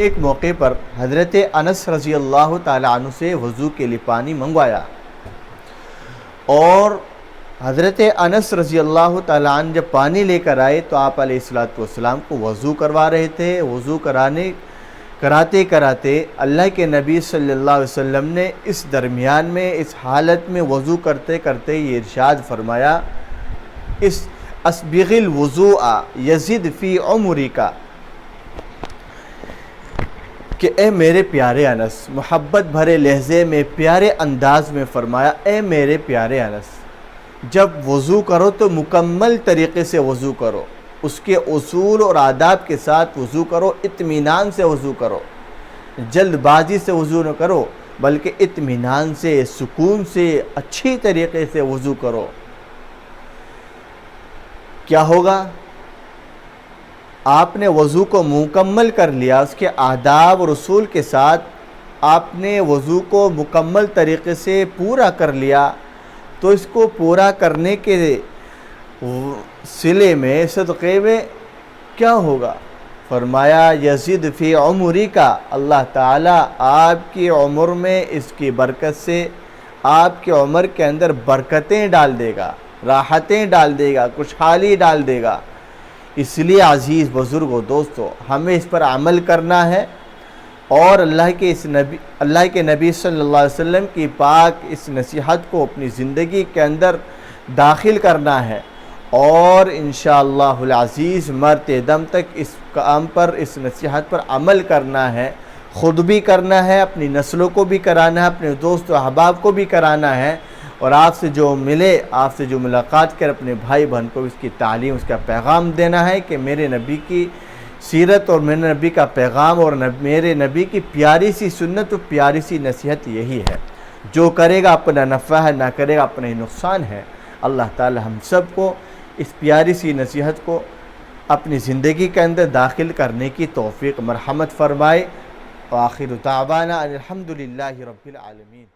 ایک موقع پر حضرت انس رضی اللہ تعالیٰ عنہ سے وضو کے لیے پانی منگوایا، اور حضرت انس رضی اللہ تعالیٰ عنہ جب پانی لے کر آئے تو آپ علیہ السلام کو وضو کروا رہے تھے۔ وضو کراتے کراتے اللہ کے نبی صلی اللہ علیہ وسلم نے اس درمیان میں، اس حالت میں وضو کرتے کرتے یہ ارشاد فرمایا، اسبغ الوضوء یزد فی عمرک، کہ اے میرے پیارے انس، محبت بھرے لہجے میں پیارے انداز میں فرمایا، اے میرے پیارے انس، جب وضو کرو تو مکمل طریقے سے وضو کرو، اس کے اصول اور آداب کے ساتھ وضو کرو، اطمینان سے وضو کرو، جلد بازی سے وضو نہ کرو بلکہ اطمینان سے، سکون سے، اچھی طریقے سے وضو کرو۔ کیا ہوگا؟ آپ نے وضو کو مکمل کر لیا، اس کے آداب اور اصول کے ساتھ آپ نے وضو کو مکمل طریقے سے پورا کر لیا، تو اس کو پورا کرنے کے صلے میں، صدقے میں کیا ہوگا؟ فرمایا یزید فی عمری کا، اللہ تعالیٰ آپ کی عمر میں اس کی برکت سے آپ کی عمر کے اندر برکتیں ڈال دے گا، راحتیں ڈال دے گا، خوشحالی ڈال دے گا۔ اس لیے عزیز بزرگوں، دوستو، ہمیں اس پر عمل کرنا ہے، اور اللہ کے نبی صلی اللہ علیہ وسلم کی پاک اس نصیحت کو اپنی زندگی کے اندر داخل کرنا ہے، اور انشاءاللہ العزیز مرتے دم تک اس کام پر، اس نصیحت پر عمل کرنا ہے، خود بھی کرنا ہے، اپنی نسلوں کو بھی کرانا ہے، اپنے دوست و احباب کو بھی کرانا ہے، اور آپ سے جو ملے، آپ سے جو ملاقات کر اپنے بھائی بہن کو اس کی تعلیم، اس کا پیغام دینا ہے کہ میرے نبی کی سیرت اور میرے نبی کا پیغام اور میرے نبی کی پیاری سی سنت اور پیاری سی نصیحت یہی ہے، جو کرے گا اپنا نفع ہے، نہ کرے گا اپنا ہی نقصان ہے۔ اللہ تعالی ہم سب کو اس پیاری سی نصیحت کو اپنی زندگی کے اندر داخل کرنے کی توفیق مرحمت فرمائے۔ وآخر دعوانا ان الحمد للہ رب العالمین۔